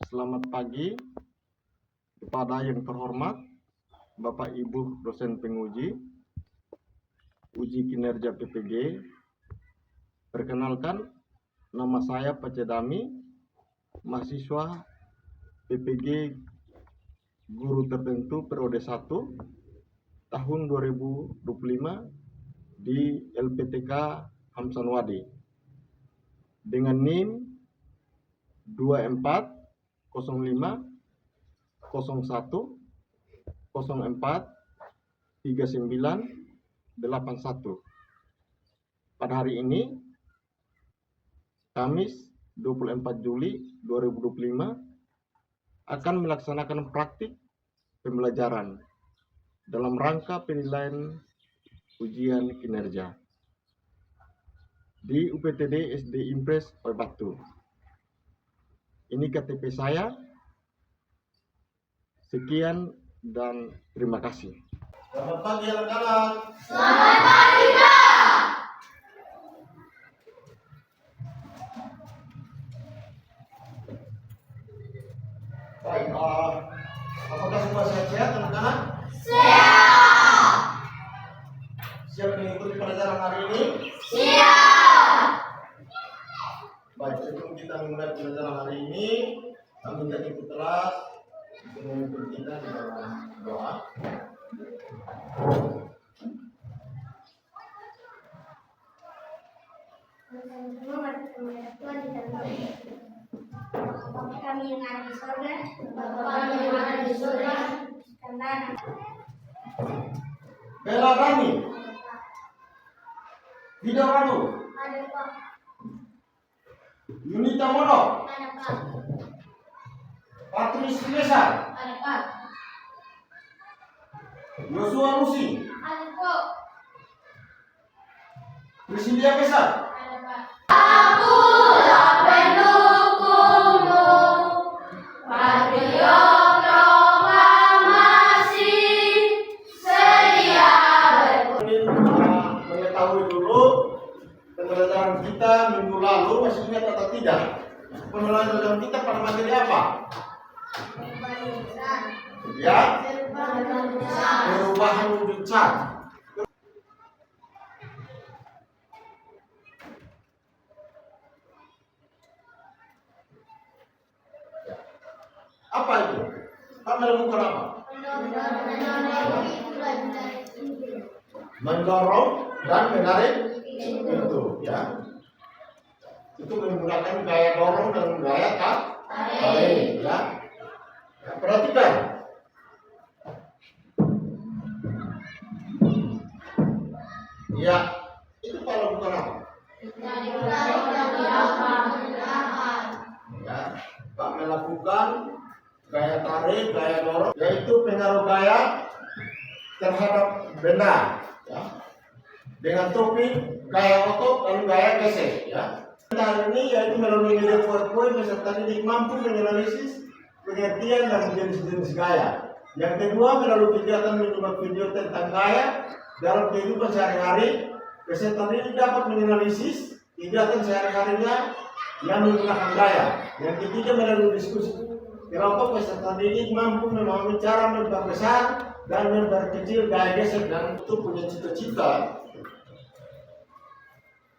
Selamat pagi kepada yang terhormat Bapak Ibu dosen penguji uji kinerja PPG. Perkenalkan, nama saya Pacedami, mahasiswa PPG Guru Tertentu periode 1 tahun 2025 di LPTK Hamsanwadi dengan NIM 24 05 01 04 39 81. Pada hari ini Kamis 24 Juli 2025 akan melaksanakan praktik pembelajaran dalam rangka penilaian ujian kinerja di UPTD SD Impres Batu. Ini KTP saya. Sekian dan terima kasih. Selamat pagi anak-anak. Selamat pagi, Pak. Baik, apakah semua sehat-sehat anak-anak? Siap. Siap mengikuti pelajaran hari ini? Siap. Baik, sebelum kita memulai pelajaran hari ini, kami minta ikut kelas untuk memimpin kita di dalam doa. Bapa kami yang ada di surga, Bapa kami yang ada di surga, karena Bella Rani, Vida Ranu, ada Pak, Yunita Mono, ada Pak, Patrice Lesar, ada Pak, Yosua Rusi, ada Pak, Priscilia Besar, ada Pak. akulah pendukungmu, patriot proklamasi, sedia mengetahui dulu pembelajaran kita minggu lalu, masih ingat atau tidak? Pembelajaran kita pada materi apa? Ya, perubahan wujud zat. Apa itu? Pak menemukan apa? Mendorong dan menarik itu, ya. Itu menggunakan gaya dorong dan gaya tarik, ya. Ya, perhatikan. Ya, itu kalau bukan apa? Ya, Pak melakukan gaya tarik, gaya dorong, yaitu pengaruh gaya terhadap benda, ya. Dengan topik gaya otot lalu gaya gesek, ya. Hari ini yaitu melalui media PowerPoint peserta didik mampu menganalisis pengertian dan jenis-jenis gaya. Yang kedua, melalui kegiatan menyimak video tentang gaya dalam kehidupan sehari-hari, peserta didik dapat menganalisis kegiatan sehari-harinya yang menggunakan gaya. Yang ketiga, melalui diskusi kelompok, peserta didik mampu memahami cara memperbesar dan memperkecil gaya gesek dan itu punya cita-cita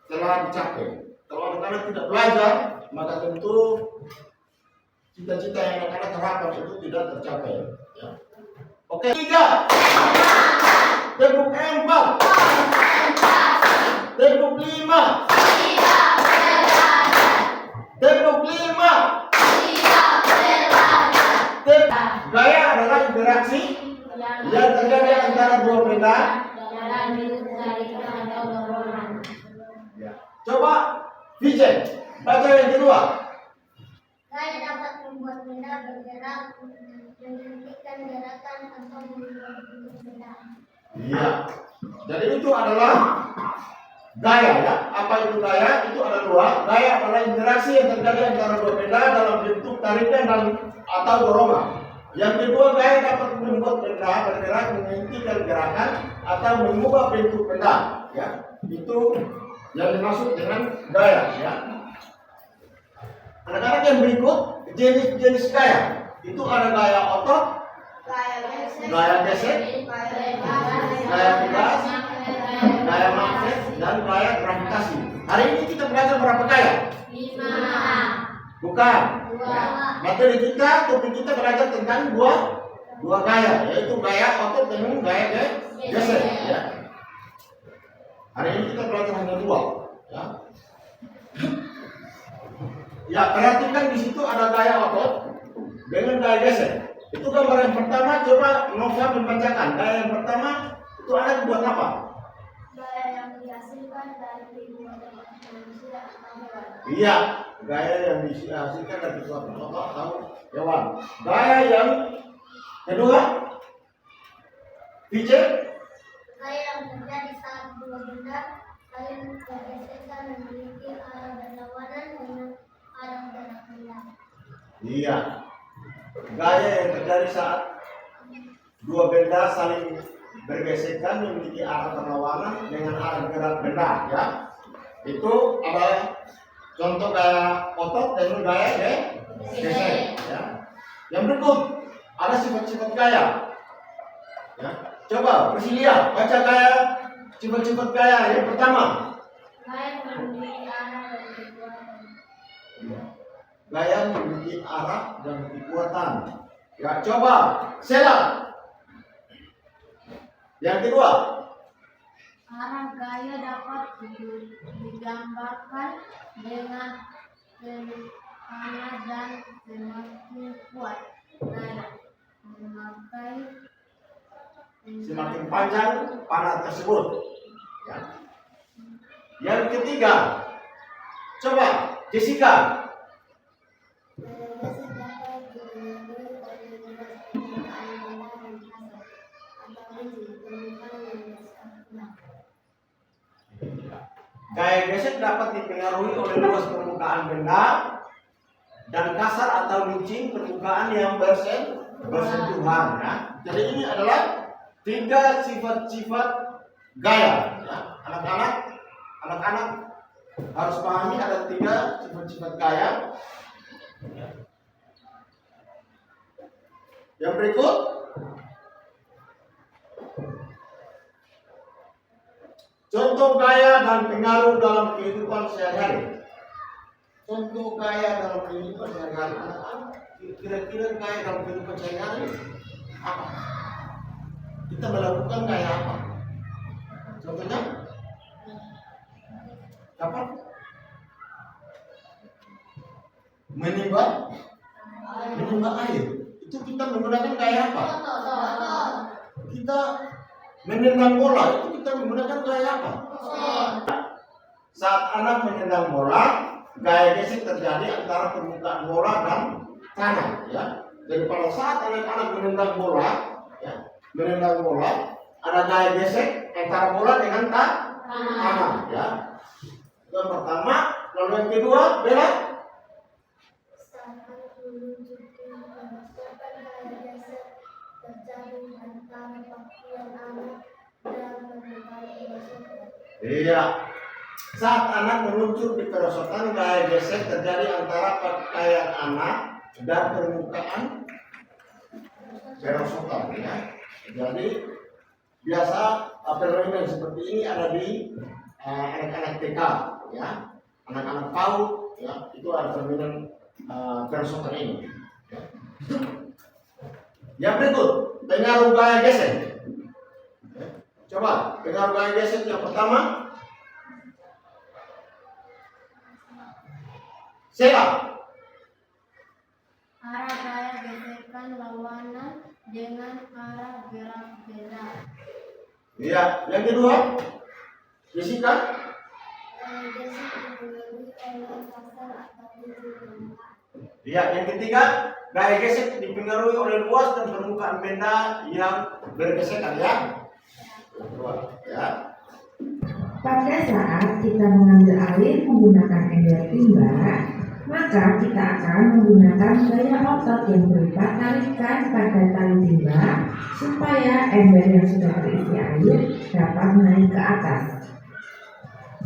telah dicapai. Kalau anak-anak tidak belajar, maka tentu cita-cita yang anak-anak harapkan itu tidak tercapai. Ya. Oke, 3. Tepuk 4. Tepuk 5. Tepuk 5. Gaya adalah interaksi yang terjadi antara dua benda. Ya. Coba Vijen, baca yang kedua. Gaya dapat membuat benda bergerak, menghentikan gerakan atau mengubah bentuk benda. Iya. Jadi itu adalah gaya, ya. Apa itu gaya? Itu ada dua. Gaya adalah interaksi yang terjadi antara dua benda dalam bentuk tarikan dan atau dorongan. Yang kedua, gaya dapat membuat benda bergerak, menghentikan gerakan atau mengubah bentuk benda. Ya, itu yang dimaksud dengan gaya. Ya. Anak-anak yang berikut jenis-jenis gaya. Itu ada gaya otot, gaya gesek, gaya kipas, gaya magnet, dan gaya gravitasi. Hari ini kita belajar berapa gaya? 5. Bukan. Materi kita, topik kita belajar tentang dua gaya, yaitu gaya otot dan gaya gesek. Ya. Hari ini kita belajar hanya 2. Ya. Ya, perhatikan di situ ada gaya otot dengan gaya gesek. Itu gambar yang pertama, coba Nova membacakan. Gaya yang pertama itu anak buat apa? Gaya yang dihasilkan dari perbuatan manusia atau hewan. Iya, gaya yang dihasilkan dari perbuatan otot atau hewan. Gaya yang kedua, Vice? Gaya yang terjadi saat dua benda saling bergesekan memiliki arah berlawanan dengan arah berlawanan. Iya. Gaya yang terjadi saat dua benda saling bergesekan memiliki arah berlawanan dengan arah gerak benda, ya. Itu adalah contoh gaya otot dan gaya gesek, ya. Yang berikut ada sifat-sifat gaya. Ya. Coba Priscilia baca gaya sifat-sifat gaya yang pertama. Gaya memiliki arah dan kekuatan. Gaya memiliki arah dan kekuatan. Ya, coba Sela. Yang kedua. Arah gaya dapat digambarkan dengan panah dan semakin kuat gaya memakai Semakin panjang panah tersebut. Ya. Yang ketiga. Coba Jessica. Gaya gesek dapat dipengaruhi oleh luas permukaan benda dan kasar atau licin permukaan yang bersentuhan. Ya. Jadi ini adalah 3 sifat-sifat gaya. Ya. Anak-anak harus pahami ada 3 sifat-sifat gaya. Ya. Yang berikut. Contoh gaya dan pengaruh dalam kehidupan sehari-hari. Contoh gaya dalam kehidupan sehari-hari. Anak-anak, kira-kira gaya dalam kehidupan sehari-hari apa? Kita melakukan gaya apa? Contohnya? Apa? Menimba air. Itu kita menggunakan gaya apa? Kita menendang bola, itu kita menggunakan gaya apa? Saat anak menendang bola, gaya gesek terjadi antara permukaan bola dan tanah, ya. Jadi pada saat anak-anak menendang bola, ada gaya gesek antara bola dengan tanah, ya. Yang pertama, lalu yang kedua, Bella. Iya. Saat anak meluncur di kerosokan, gaya gesek terjadi antara pakaian anak dan permukaan kerosokan. Ya. Jadi biasa fenomena seperti ini ada di anak-anak TK, ya, anak-anak PAUD, ya, itu ada fenomena kerosokan ini. Ya. Yang berikut pengaruh gaya gesek. Coba pengaruh gaya gesek yang pertama. Sela. Arah gaya gesekan lawanan dengan arah gerak beda. Iya, yang kedua. Jessica. Gesek dipengaruhi oleh kasar atau licin. Iya, yang ketiga, gaya gesek dipengaruhi oleh luas dan permukaan benda yang bergesekan, ya. Kedua, ya. Pada saat kita mengambil alih menggunakan ember timba, maka kita akan menggunakan gaya otot yang berupa tarikan pada tali timba supaya ember yang sudah terisi air dapat naik ke atas.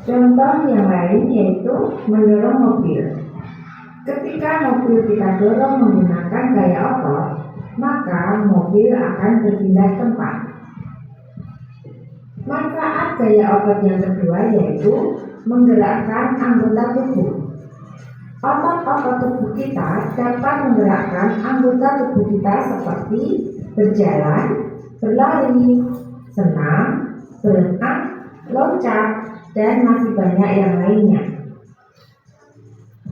Contoh yang lain yaitu mendorong mobil. Ketika mobil kita dorong menggunakan gaya otot, maka mobil akan berpindah tempat. Manfaat gaya otot yang kedua yaitu menggerakkan anggota tubuh. Otot-otot tubuh kita dapat menggerakkan anggota tubuh kita seperti berjalan, berlari, senam, berenang, loncat, dan masih banyak yang lainnya.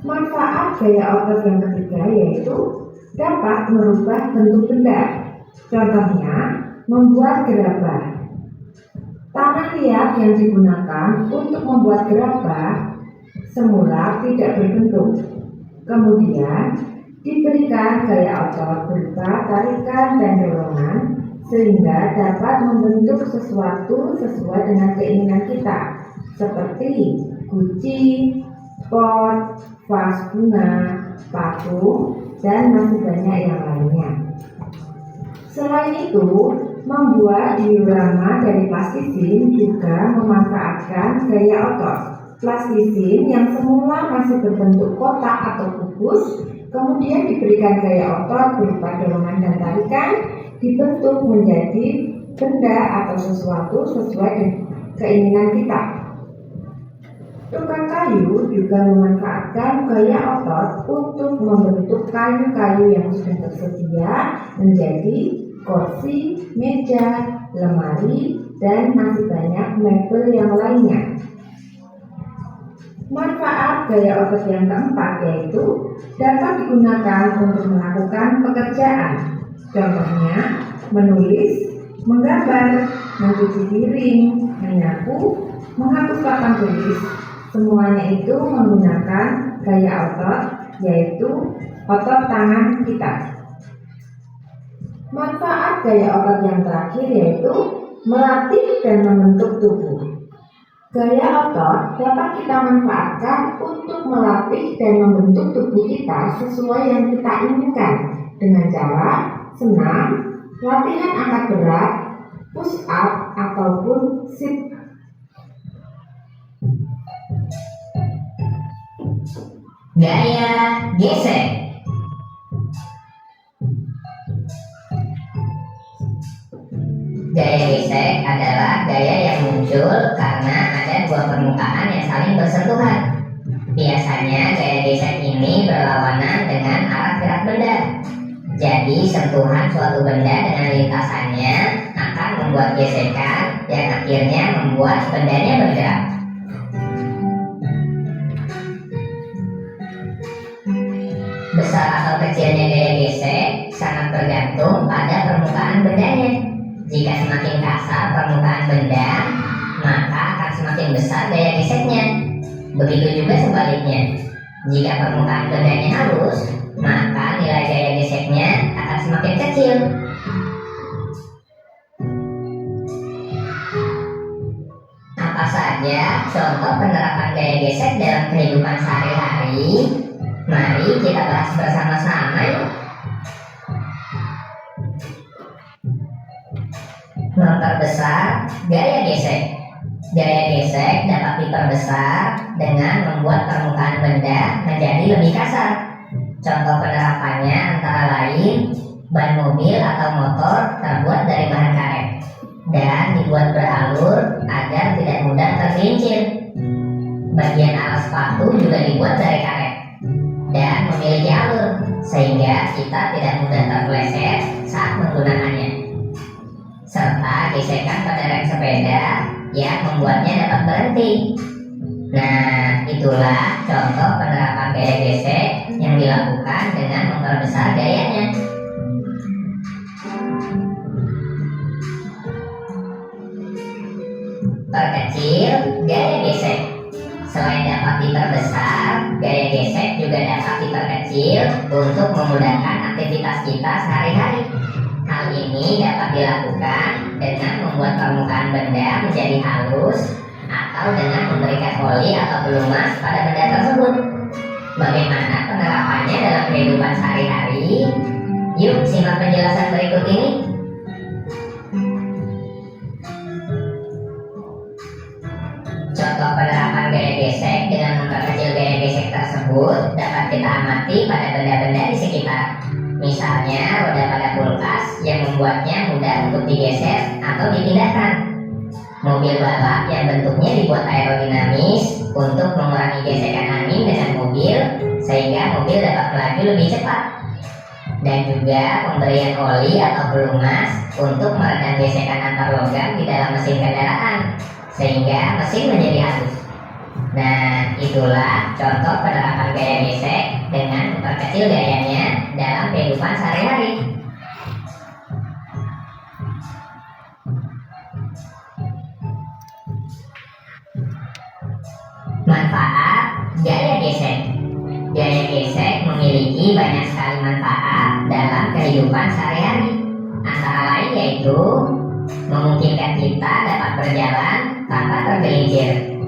Manfaat gaya otot yang ketiga yaitu dapat merubah bentuk benda. Contohnya, membuat gerabah. Tanah liat yang digunakan untuk membuat gerabah semula tidak berbentuk. Kemudian, diberikan gaya otot berupa tarikan dan dorongan sehingga dapat membentuk sesuatu sesuai dengan keinginan kita, seperti guci, pot, vas bunga, patung, dan masih banyak yang lainnya. Selain itu, membuat diorama dari plastisin juga memanfaatkan gaya otot. Plastisin yang semula masih berbentuk kotak atau kubus, kemudian diberikan gaya otot berupa dorongan dan tarikan, dibentuk menjadi benda atau sesuatu sesuai dengan keinginan kita. Tukang kayu juga memanfaatkan gaya otot untuk membentuk kayu-kayu yang sudah tersedia menjadi kursi, meja, lemari, dan masih banyak mebel yang lainnya. Manfaat gaya otot yang keempat yaitu dapat digunakan untuk melakukan pekerjaan. Contohnya, menulis, menggambar, mencuci piring, menyapu, menghapus papan tulis. Semuanya itu menggunakan gaya otot, yaitu otot tangan kita. Manfaat gaya otot yang terakhir yaitu melatih dan membentuk tubuh. Gaya otot dapat kita manfaatkan untuk melatih dan membentuk tubuh kita sesuai yang kita inginkan dengan cara senam, latihan angkat berat, push up, ataupun sit. Gaya gesek. Gaya gesek adalah gaya yang muncul karena ada dua permukaan yang saling bersentuhan. Biasanya gaya gesek ini berlawanan dengan arah gerak benda. Jadi sentuhan suatu benda dengan lintasannya akan membuat gesekan yang akhirnya membuat bendanya bergerak. Besar atau kecilnya gaya gesek sangat bergantung pada permukaan bendanya. Jika semakin kasar permukaan benda, maka akan semakin besar gaya geseknya. Begitu juga sebaliknya. Jika permukaan bendanya halus, maka nilai gaya geseknya akan semakin kecil. Apa saja contoh penerapan gaya gesek dalam kehidupan sehari-hari? Mari kita bahas bersama-sama yuk. Memperbesar gaya gesek. Gaya gesek dapat diperbesar dengan membuat permukaan benda menjadi lebih kasar. Contoh penerapannya antara lain ban mobil atau motor terbuat dari bahan karet dan dibuat beralur agar tidak mudah tergelincir. Bagian alas sepatu juga dibuat dari karet dan memiliki alur sehingga kita tidak mudah terpeleset saat menggunakannya. Serta gesekan pada rem sepeda yang membuatnya dapat berhenti. Nah, itulah contoh penerapan gaya gesek yang dilakukan dengan memperbesar gayanya. Perkecil gaya gesek. Selain dapat diperbesar, gaya gesek juga dapat diperkecil untuk memudahkan aktivitas kita sehari-hari. Hal ini dapat dilakukan dengan membuat permukaan benda menjadi halus atau dengan memberikan oli atau pelumas pada benda tersebut. Bagaimana penerapannya dalam kehidupan sehari-hari? Yuk simak penjelasan berikut ini. Contoh penerapan gaya gesek dengan memperkecil gaya gesek tersebut dapat kita amati mengamati pada benda-benda di sekitar. Misalnya roda pada kulkas yang membuatnya mudah untuk digeser atau dipindahkan. Mobil balap yang bentuknya dibuat aerodinamis untuk mengurangi gesekan angin dengan mobil sehingga mobil dapat melaju lebih cepat. Dan juga pemberian oli atau pelumas untuk meredam gesekan antar logam di dalam mesin kendaraan sehingga mesin menjadi halus. Nah, itulah contoh penerapan gaya gesek dengan memperkecil gayanya dalam kehidupan sehari-hari. Manfaat gaya gesek. Gaya gesek memiliki banyak sekali manfaat dalam kehidupan sehari-hari. Antara lain yaitu memungkinkan kita dapat berjalan tanpa tergelincir,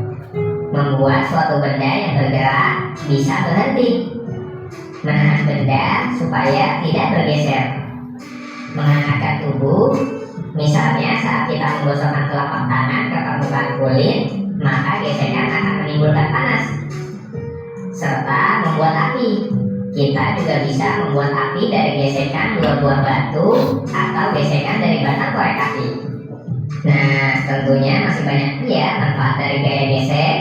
membuat suatu benda yang bergerak bisa berhenti, menahan benda supaya tidak bergeser, menghangatkan tubuh. Misalnya saat kita menggosokkan telapak tangan ke permukaan kulit, maka gesekan akan menimbulkan panas. Serta membuat api. Kita juga bisa membuat api dari gesekan dua buah batu atau gesekan dari batang korek api. Nah, tentunya masih banyak ya manfaat dari gaya gesek.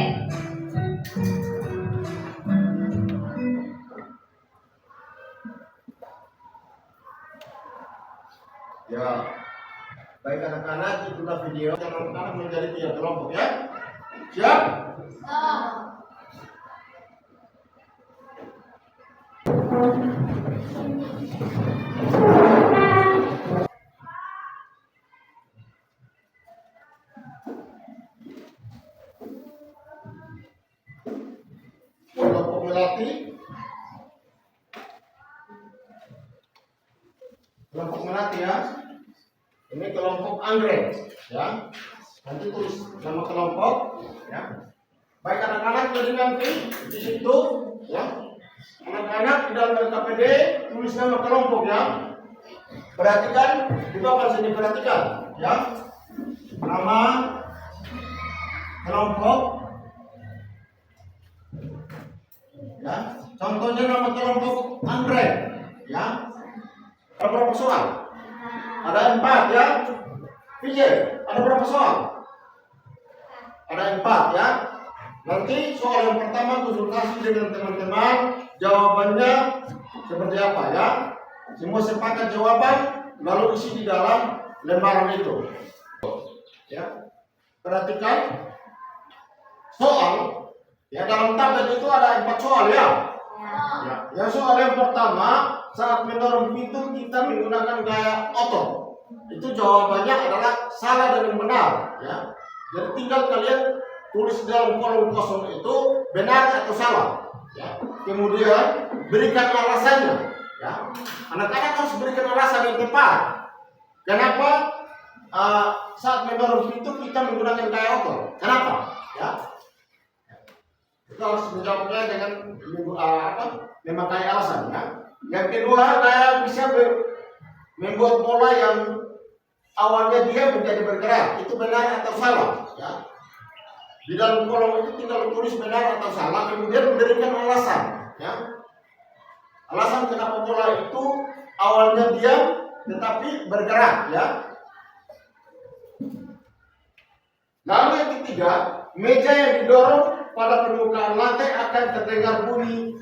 Ya, baik anak-anak, itulah video yang anak-anak menjadi 3 kelompok ya. Siap? Kelompok melati. Kelompok melati ya. Ini kelompok anggrek ya. Nanti tulis nama kelompok ya. Baik anak-anak, jadi nanti di situ ya. Anak-anak di dalam LKPD tulis nama kelompok ya. Perhatikan di bawah sini, perhatikan ya. Nama kelompok ya. Contohnya nama kelompok anggrek ya. Ada berapa soal? Ada 4 ya. Pikir, ada berapa soal? Ada 4 ya. Nanti soal yang pertama konsultasi dengan teman-teman, jawabannya seperti apa ya. Semua sepakat jawaban, lalu isi di dalam lembaran itu. Ya. Perhatikan soal. Ya, dalam tabel itu ada 4 soal ya. Ya. Yang soal yang pertama, saat mendorong pintu kita menggunakan gaya otot. Itu jawabannya adalah salah dan benar ya. Jadi tinggal kalian tulis dalam kolom kosong itu benar atau salah ya. Kemudian berikan alasannya ya. Anak-anak harus berikan alasan yang tepat. Kenapa saat mendorong pintu kita menggunakan gaya otot? Kenapa ya? Kita harus menjawabnya dengan memakai alasan ya. Yang kedua, gaya bisa membuat pola yang awalnya dia menjadi bergerak. Itu benar atau salah ya. Di dalam kolom itu tinggal tulis benar atau salah, kemudian memberikan alasan ya. Alasan kenapa pola itu awalnya diam tetapi bergerak ya. Lalu yang ketiga, meja yang didorong pada permukaan lantai akan terdengar bunyi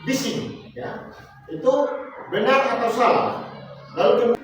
bising ya. Itu benar atau salah? Lalu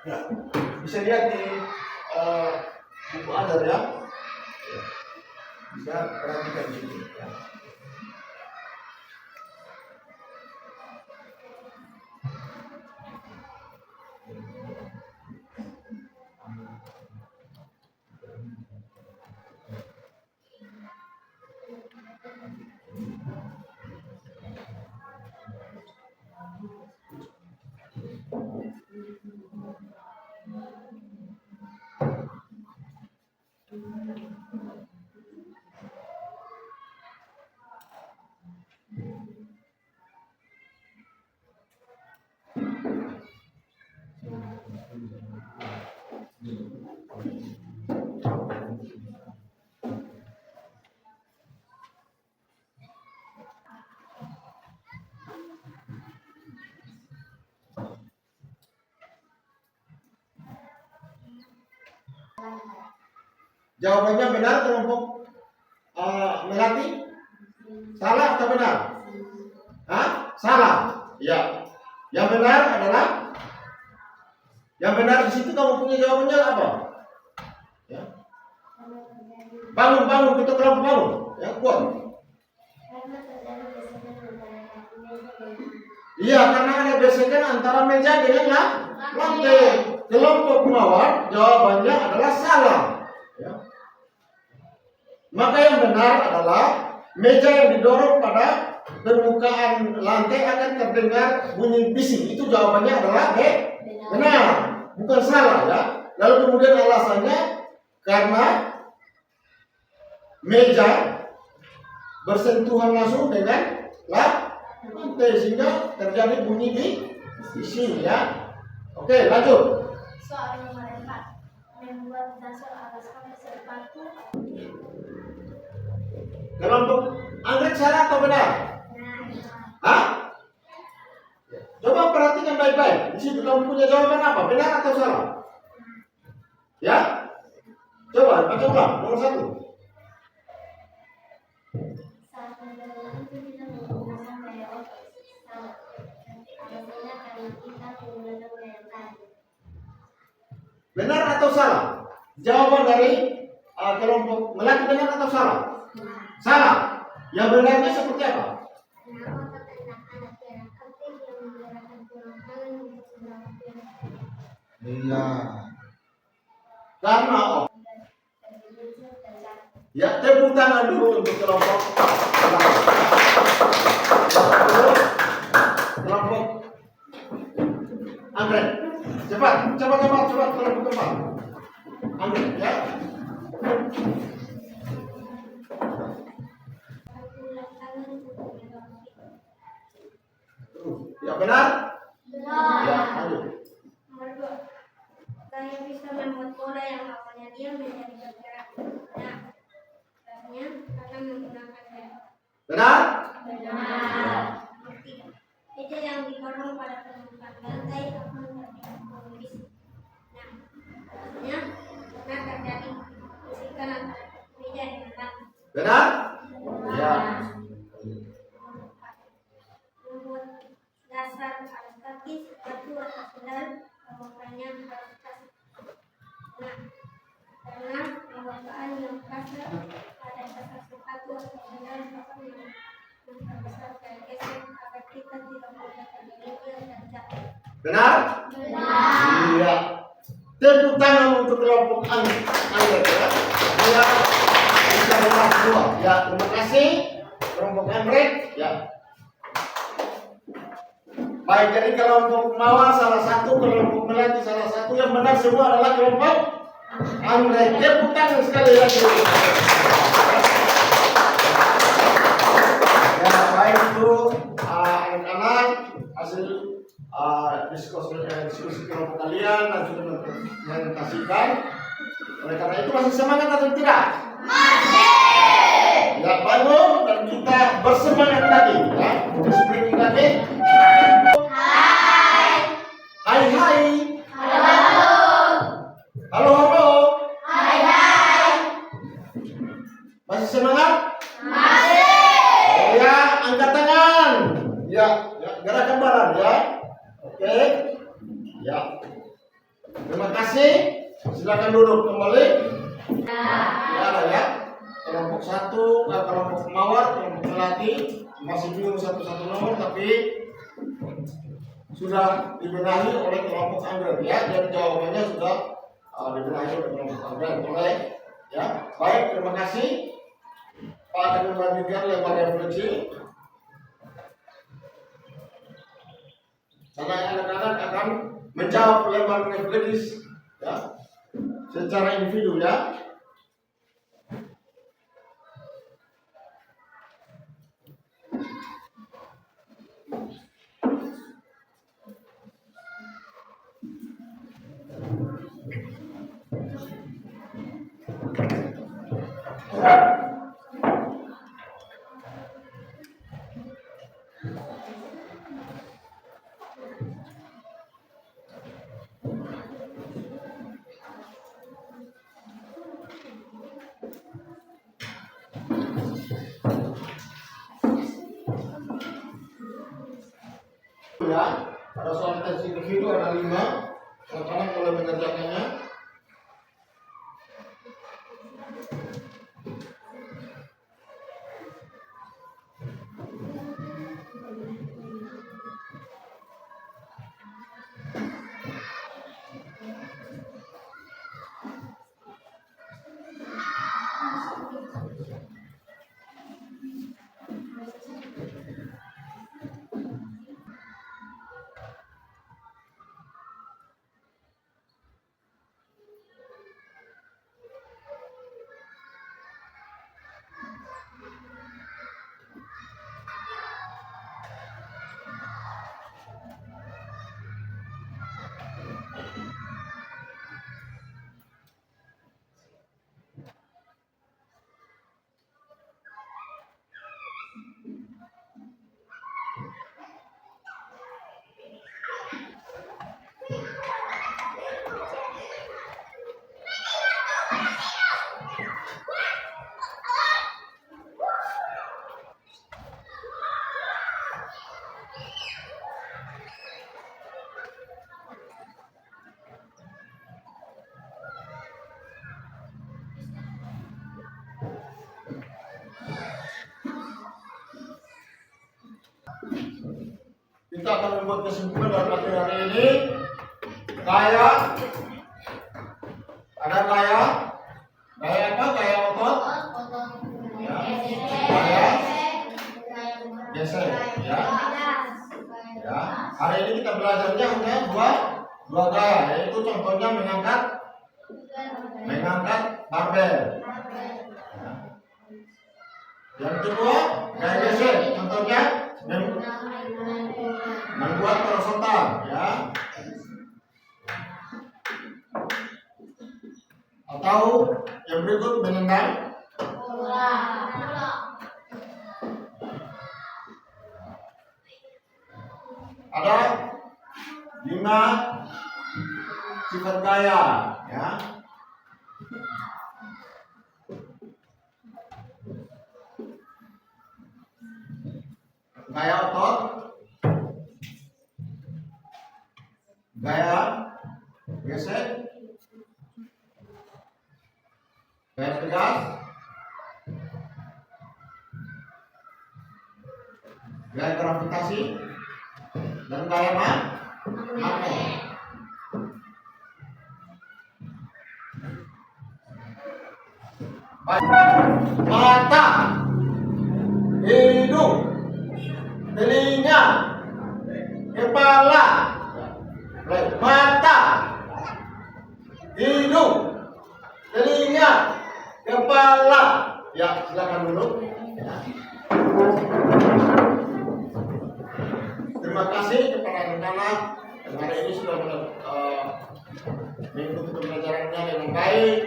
ya, bisa lihat di buku Adar ya. Bisa perhatikan di sini ya. Jawabannya benar kelompok Melati? Salah atau benar? Hah? Salah. Ya. Yang benar adalah di situ kamu punya jawabannya apa? Ya. Bangun, kita kelompok bangun. Ya, kuat. Karena terjadi gesekan antara meja dan Iya, karena ada gesekan antara meja dengan lantai. Kelompok mawar jawabannya adalah salah. Ya. Maka yang benar adalah meja yang didorong pada permukaan lantai akan terdengar bunyi bising. Itu jawabannya adalah benar, bukan salah ya. Lalu kemudian alasannya karena meja bersentuhan langsung dengan lantai sehingga terjadi bunyi bising ya. Oke, lanjut. soal nomor 4 membuat dasar alas kaki sepatu. Kelompok anggrek salah atau benar? Hah? Coba perhatikan baik-baik. Di situ kamu punya jawaban apa? Benar atau salah? Ya? Coba baca ulang. Nomor 1. Saat menggunakan itu kita menggunakan gaya otot. Salah. Alasannya karena kita menggunakan gaya tarik. Benar atau salah? Jawaban dari kelompok Melati benar atau salah? Salah. Yang benarnya seperti apa? Karena otot anak-anak yang aktif yang menggerakkan tulang tangan untuk beberapa gerakan. Iya. Karena ya, tepuk tangan dulu untuk kelompok anggrek. Cepat kelompok keempat. Anggrek ya. Tulang tangan untuk beberapa. Ya benar? Benar. Ya, lanjut. Nomor 2. Saya bisa membuat bola yang awalnya diam menjadi bergerak. Nah, caranya akan menggunakan gaya. Benar? Benar. Nomor 3. Meja yang didorong pada permukaan lantai akan terjadi kondisi. Nah, caranya karena terjadi gesekan antara meja dengan lantai. Benar? Ya. Nomor 4. Membuat dasar alas kaki sepatu atau sandal permukaannya harus kasar. Nah, karena permukaan yang kasar pada dasar sepatu atau sandal akan memperbesar gaya gesek agar kita tidak mudah tergelincir dan jatuh. Benar? Iya. Tepuk tangan untuk kelompok anggrek ya. Dia bisa benar semua. Ya, terima kasih kelompok anggrek. Ya. Baik, jadi kelompok mawar salah satu, kelompok Melati salah satu, yang benar semua adalah kelompok anggrek. Tepuk tangan sekali lagi. Ya, baik itu anak-anak hasil diskusi kelompok kalian dan sudah mempresentasikan. Oleh karena itu masih semangat atau tidak? Masih. Ya, bangun dan kita bersemangat lagi ya. Seperti lagi. Hai. Halo. Hai. Masih semangat? Masih. Ya, angkat tangan. Ya, gerakan bareng ya. Oke. Ya. Terima kasih. Silakan duduk kembali. Ya, ada ya. Kelompok 1, kelompok mawar, kelompok Melati masih bingung satu-satu nomor, tapi sudah dibenahi oleh kelompok anggrek ya. Jadi jawabannya sudah dibenahi oleh kelompok anggrek. Boleh ya. Baik, terima kasih. Pak akan melanjutkan lembar refleksi. Karena anak-anak akan menjawab lembar refleksi ya, secara individu ya. Ya, pada soal tes individu ada 5. Sekarang mulai mengerjakannya. Kita akan membuat kesimpulan dalam materi hari ini. Gaya, ada gaya apa? Gaya otot, ya. Gaya gesek, ya. Ya. Hari ini kita belajarnya hanya dua gaya, yaitu contohnya mengangkat barbel. Ya. Yang kedua, gaya gesek, contohnya membuat perosotan, ya. Atau yang berikut menendang bola. Ada 5 sifat gaya, ya. Gaya otot, gaya gesek, gaya tegas, gaya gravitasi, dan gaya magnet. Mata, hidung, telinga, kepala. Mata, hidung, telinga, kepala. Ya, silakan dulu. Ya. Terima kasih kepada anak-anak yang hari ini sudah mengikuti pembelajarannya dengan baik.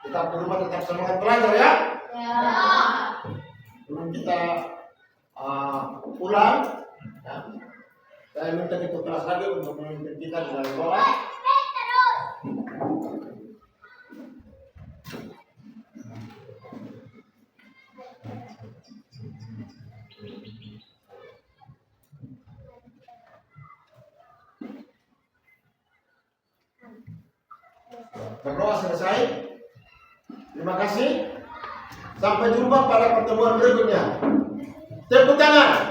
Kita di rumah tetap semangat belajar, ya. Sebelum kita pulang, ya, saya minta ikut kelas lagi untuk memimpin kita di dalam bawah. Berdoa selesai. Terima kasih. Sampai jumpa pada pertemuan berikutnya. Tepuk tangan.